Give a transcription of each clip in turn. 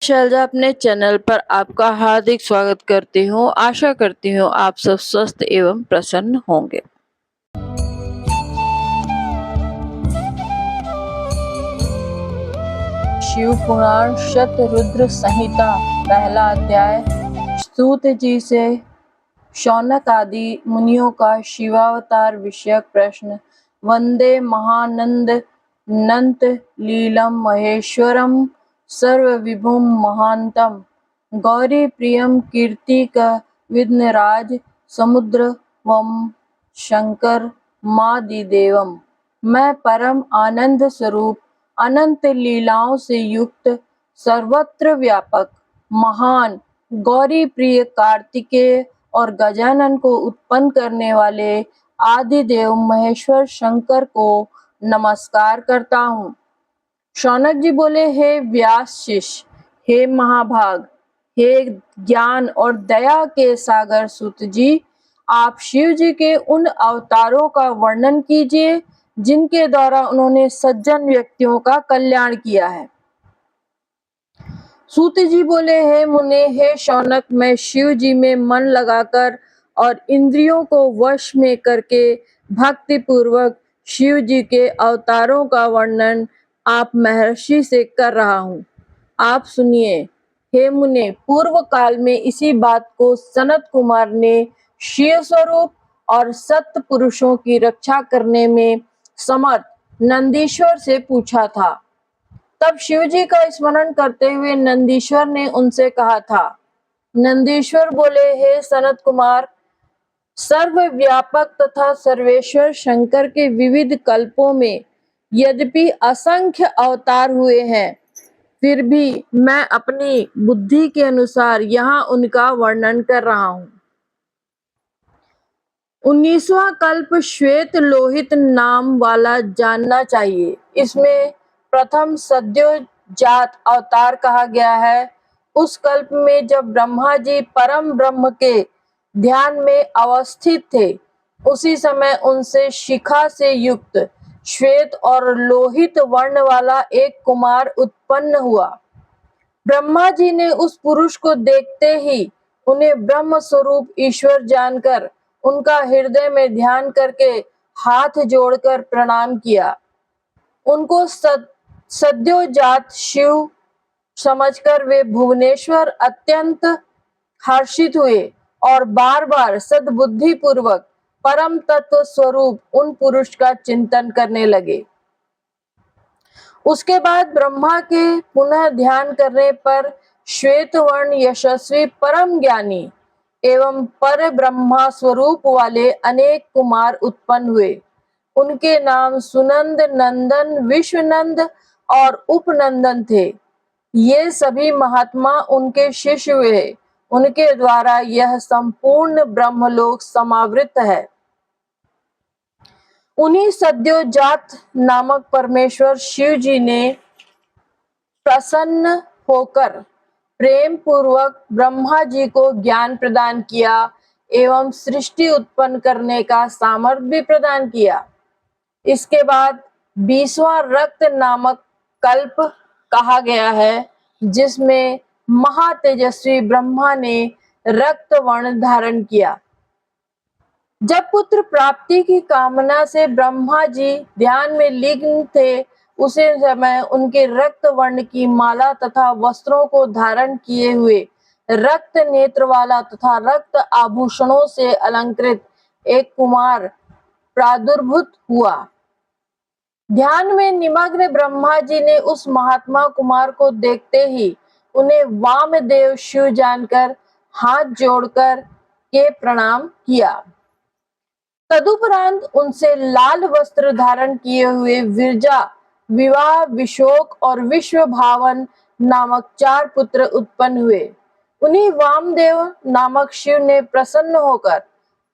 शैलजा अपने चैनल पर आपका हार्दिक स्वागत करती हूँ। आशा करती हूँ आप सब स्वस्थ एवं प्रसन्न होंगे। शिव पुराण शतरुद्र संहिता पहला अध्याय। सूत जी से शौनक आदि मुनियों का शिवावतार विषयक प्रश्न। वंदे महानंद नंत लीलम महेश्वरम सर्वविभुम महांतम गौरी प्रियम कीर्तिक विघ्नराज समुद्र वम शंकर मादिदेवम। मैं परम आनंद स्वरूप अनंत लीलाओं से युक्त सर्वत्र व्यापक महान गौरी प्रिय कार्तिकेय और गजानन को उत्पन्न करने वाले आदिदेव महेश्वर शंकर को नमस्कार करता हूँ। शौनक जी बोले, हे व्यास शिष्य, हे महाभाग, हे ज्ञान और दया के सागर सूत जी, आप शिव जी के उन अवतारों का वर्णन कीजिए जिनके द्वारा उन्होंने सज्जन व्यक्तियों का कल्याण किया है। सूत जी बोले, हे मुने, हे शौनक, मैं शिव जी में मन लगाकर और इंद्रियों को वश में करके भक्ति पूर्वक शिव जी के अवतारों का वर्णन आप महर्षि से कर रहा हूँ। आप सुनिए। हे मुने, पूर्व काल में इसी बात को सनत कुमार ने शिव स्वरूप और सत्य पुरुषों की रक्षा करने में समर्थ नंदीश्वर से पूछा था। तब शिव जी का स्मरण करते हुए नंदीश्वर ने उनसे कहा था। नंदीश्वर बोले, हे सनत कुमार, सर्वव्यापक तथा सर्वेश्वर शंकर के विविध कल्पों में यद्यपि असंख्य अवतार हुए हैं, फिर भी मैं अपनी बुद्धि के अनुसार यहाँ उनका वर्णन कर रहा हूँ। 19वां कल्प श्वेत लोहित नाम वाला जानना चाहिए। इसमें प्रथम सद्योजात अवतार कहा गया है। उस कल्प में जब ब्रह्मा जी परम ब्रह्म के ध्यान में अवस्थित थे, उसी समय उनसे शिखा से युक्त श्वेत और लोहित वर्ण वाला एक कुमार उत्पन्न हुआ। ब्रह्मा जी ने उस पुरुष को देखते ही उन्हें ब्रह्म स्वरूप ईश्वर जानकर उनका हृदय में ध्यान करके हाथ जोड़कर प्रणाम किया। उनको सद्योजात शिव समझकर वे भुवनेश्वर अत्यंत हर्षित हुए और बार बार सद्बुद्धि पूर्वक परम तत्व स्वरूप उन पुरुष का चिंतन करने लगे। उसके बाद ब्रह्मा के पुनः ध्यान करने पर श्वेत वर्ण यशस्वी परम ज्ञानी एवं पर ब्रह्मा स्वरूप वाले अनेक कुमार उत्पन्न हुए। उनके नाम सुनंद, नंदन, विश्वनंद और उपनंदन थे। ये सभी महात्मा उनके शिष्य हुए। उनके द्वारा यह संपूर्ण ब्रह्मलोक समावृत है। उन्हीं सद्योजात नामक परमेश्वर शिव जी ने प्रसन्न होकर प्रेम पूर्वक ब्रह्मा जी को ज्ञान प्रदान किया एवं सृष्टि उत्पन्न करने का सामर्थ्य भी प्रदान किया। इसके बाद 20वां रक्त नामक कल्प कहा गया है, जिसमें महातेजस्वी ब्रह्मा ने रक्त वर्ण धारण किया। जब पुत्र प्राप्ति की कामना से ब्रह्मा जी ध्यान में लीन थे, उसी समय उनके रक्त वर्ण की माला तथा वस्त्रों को धारण किए हुए रक्त नेत्र वाला तथा रक्त आभूषणों से अलंकृत एक कुमार प्रादुर्भूत हुआ। ध्यान में निमग्न ब्रह्मा जी ने उस महात्मा कुमार को देखते ही उन्हें वामदेव शिव जानकर हाथ जोड़कर के प्रणाम किया। तदुपरांत उनसे लाल वस्त्र धारण किए हुए विरजा, विवाह, विशोक और विश्व भावन नामक 4 पुत्र उत्पन्न हुए। उन्हीं वामदेव नामक शिव ने प्रसन्न होकर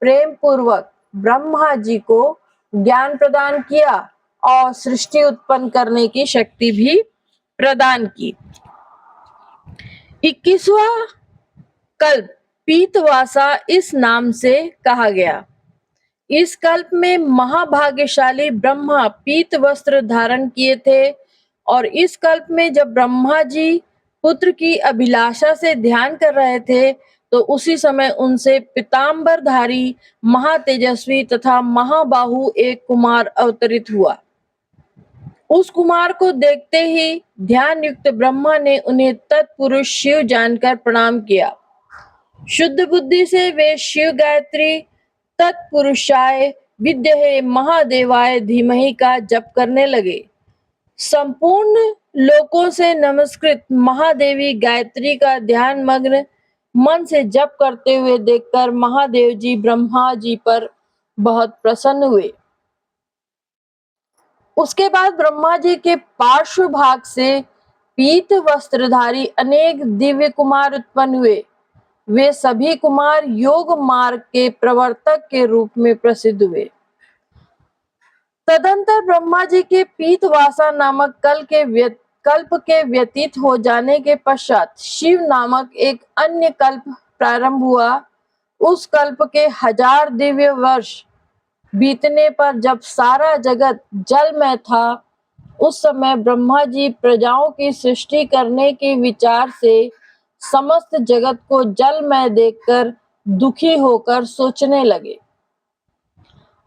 प्रेम पूर्वक ब्रह्मा जी को ज्ञान प्रदान किया और सृष्टि उत्पन्न करने की शक्ति भी प्रदान की। 21वां कल्प पीतवासा इस नाम से कहा गया। इस कल्प में महाभाग्यशाली ब्रह्मा पीत वस्त्र धारण किए थे और इस कल्प में जब ब्रह्मा जी पुत्र की अभिलाषा से ध्यान कर रहे थे, तो उसी समय उनसे पीतांबरधारी महातेजस्वी तथा महाबाहु एक कुमार अवतरित हुआ। उस कुमार को देखते ही ध्यान युक्त ब्रह्मा ने उन्हें तत्पुरुष शिव जानकर प्रणाम किया। शुद्ध बुद्धि से वे शिव गायत्री तत्पुरुषाय विद्महे महादेवाय धीमहि का जप करने लगे। संपूर्ण लोकों से नमस्कृत महादेवी गायत्री का ध्यान मग्न मन से जप करते हुए देखकर महादेव जी ब्रह्मा जी पर बहुत प्रसन्न हुए। उसके बाद ब्रह्मा जी के पार्श्व भाग से पीत वस्त्रधारी अनेक दिव्य कुमार उत्पन्न हुए। वे सभी कुमार योग मार्ग के प्रवर्तक के रूप में प्रसिद्ध हुए। तदंतर ब्रह्मा जी के पीतवासा नामक कल्प के व्यतीत हो जाने के पश्चात शिव नामक एक अन्य कल्प प्रारंभ हुआ। उस कल्प के 1000 दिव्य वर्ष बीतने पर जब सारा जगत जल में था, उस समय ब्रह्मा जी प्रजाओं की सृष्टि करने के विचार से समस्त जगत को जल में देखकर दुखी होकर सोचने लगे।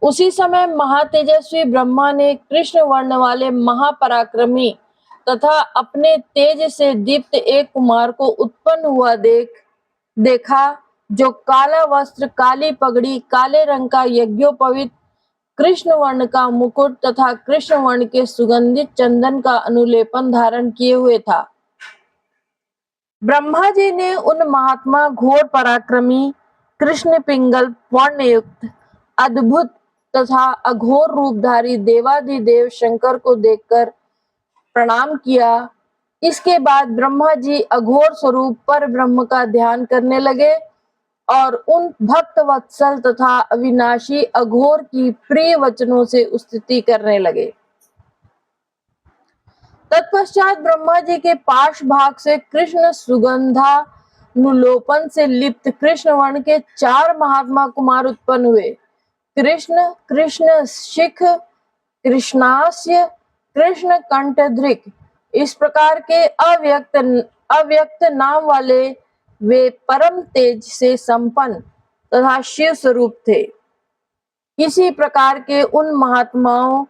उसी समय महातेजस्वी ब्रह्मा ने कृष्ण वर्ण वाले महापराक्रमी तथा अपने तेज से दीप्त एक कुमार को उत्पन्न हुआ देखा, जो काला वस्त्र, काली पगड़ी, काले रंग का यज्ञोपवीत, कृष्ण वर्ण का मुकुट तथा कृष्ण वर्ण के सुगंधित चंदन का अनुलेपन धारण किए हुए था। ब्रह्मा जी ने उन महात्मा घोर पराक्रमी कृष्ण पिंगल वर्ण युक्त अद्भुत तथा अघोर रूपधारी देवाधिदेव शंकर को देखकर प्रणाम किया। इसके बाद ब्रह्मा जी अघोर स्वरूप पर ब्रह्म का ध्यान करने लगे और उन भक्त वत्सल तथा अविनाशी अघोर की प्रिय वचनों से स्तुति करने लगे। तत्पश्चात ब्रह्मा जी के पार्श्व भाग से कृष्ण सुगंधानुलोपन से लिप्त कृष्ण वर्ण के 4 महात्मा कुमार उत्पन्न हुए। कृष्ण, कृष्ण शिख, कृष्णास्य, कृष्ण कंठधृक, इस प्रकार के अव्यक्त नाम वाले वे परम तेज से संपन्न तथा शिव स्वरूप थे। किसी प्रकार के उन महात्माओं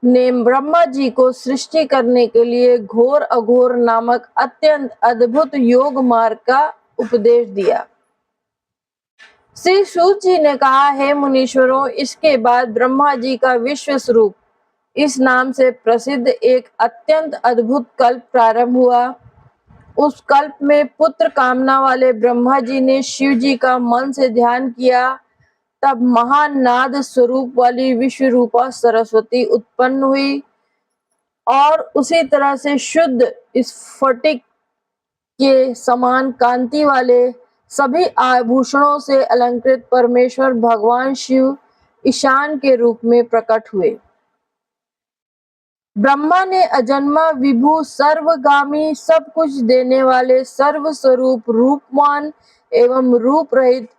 ने ब्रह्मा जी को सृष्टि करने के लिए घोर अघोर नामक अत्यंत अद्भुत योग मार्ग का उपदेश दिया। श्री सूत जी ने कहा, हे मुनीश्वरों, इसके बाद ब्रह्मा जी का विश्व स्वरूप इस नाम से प्रसिद्ध एक अत्यंत अद्भुत कल्प प्रारंभ हुआ। उस कल्प में पुत्र कामना वाले ब्रह्मा जी ने शिव जी का मन से ध्यान किया। तब महानाद स्वरूप वाली विश्व रूपा सरस्वती उत्पन्न हुई और उसी तरह से शुद्ध स्फटिक के समान कांति वाले सभी आभूषणों से अलंकृत परमेश्वर भगवान शिव ईशान के रूप में प्रकट हुए। ब्रह्मा ने अजन्मा विभु सर्वगामी सब कुछ देने वाले सर्वस्वरूप रूपवान एवं रूप रहित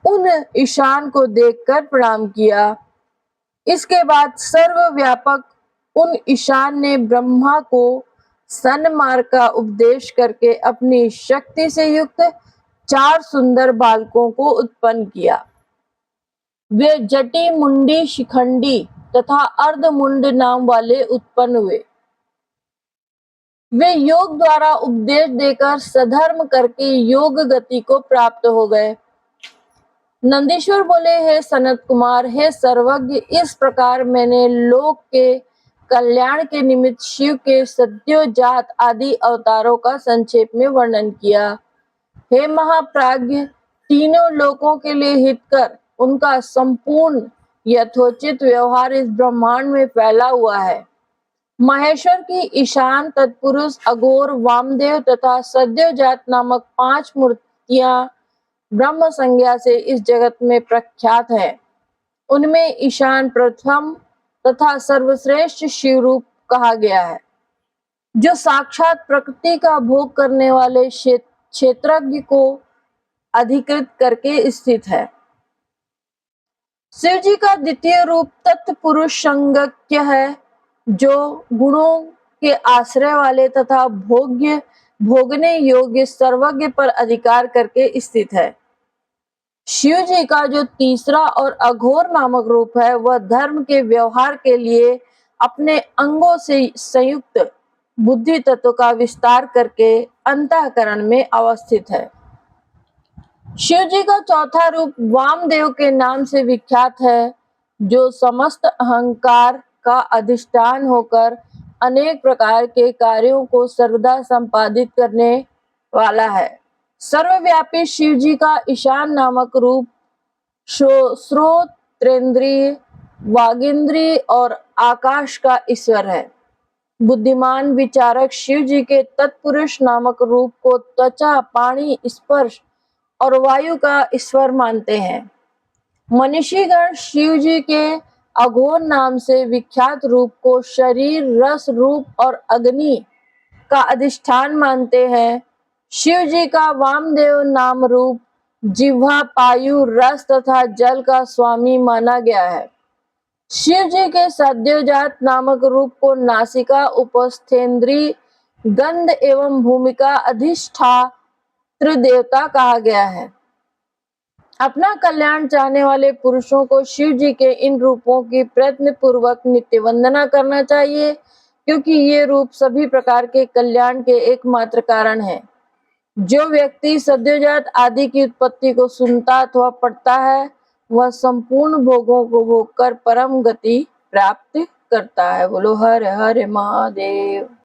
उन ईशान को देखकर प्रणाम किया। इसके बाद सर्वव्यापक उन ईशान ने ब्रह्मा को सन्मार्ग का उपदेश करके अपनी शक्ति से युक्त 4 सुंदर बालकों को उत्पन्न किया। वे जटी, मुंडी, शिखंडी तथा अर्धमुंड नाम वाले उत्पन्न हुए। वे योग द्वारा उपदेश देकर सधर्म करके योग गति को प्राप्त हो गए। नंदीश्वर बोले, हे सनत कुमार, हे सर्वज्ञ, इस प्रकार मैंने लोक के कल्याण के निमित्त शिव के सद्योजात आदि अवतारों का संक्षेप में वर्णन किया। हे महाप्राज्ञ, तीनों लोकों के लिए हितकर उनका संपूर्ण यथोचित व्यवहार इस ब्रह्मांड में फैला हुआ है। महेश्वर की ईशान, तत्पुरुष, अघोर, वामदेव तथा सद्योजात नामक 5 मूर्तियां ब्रह्म संज्ञा से इस जगत में प्रख्यात है। उनमें ईशान प्रथम तथा सर्वश्रेष्ठ शिव रूप कहा गया है, जो साक्षात प्रकृति का भोग करने वाले क्षेत्रज्ञ को अधिकृत करके स्थित है। शिवजी का द्वितीय रूप तत्पुरुष संज्ञक है, जो गुणों के आश्रय वाले तथा भोगने योग्य सर्वज्ञ पर अधिकार करके स्थित है। शिव जी का जो तीसरा और अघोर नामक रूप है वह धर्म के व्यवहार के लिए अपने अंगों से संयुक्त बुद्धि तत्व का विस्तार करके अंतःकरण में अवस्थित है। शिव जी का चौथा रूप वामदेव के नाम से विख्यात है, जो समस्त अहंकार का अधिष्ठान होकर अनेक प्रकार के कार्यों को सर्वदा संपादित करने वाला है। सर्वव्यापी शिव जी का ईशान नामक रूप श्रोत्रेंद्रिय, वागींद्रिय और आकाश का ईश्वर है। बुद्धिमान विचारक शिव जी के तत्पुरुष नामक रूप को त्वचा, पाणी, स्पर्श और वायु का ईश्वर मानते हैं। मनीषीगण शिव जी के अघोर नाम से विख्यात रूप को शरीर, रस, रूप और अग्नि का अधिष्ठान मानते हैं। शिव जी का वामदेव नाम रूप जिह्वा, वायु, रस तथा जल का स्वामी माना गया है। शिव जी के सद्योजात नामक रूप को नासिका, उपस्थेंद्रीय, गंध एवं भूमिका अधिष्ठात्र देवता कहा गया है। अपना कल्याण चाहने वाले पुरुषों को शिव जी के इन रूपों की प्रयत्न पूर्वक नित्य वंदना करना चाहिए, क्योंकि ये रूप सभी प्रकार के कल्याण के एकमात्र कारण है। जो व्यक्ति सद्योजात आदि की उत्पत्ति को सुनता अथवा पढ़ता है, वह संपूर्ण भोगों को भोग कर परम गति प्राप्त करता है। बोलो हर हर महादेव।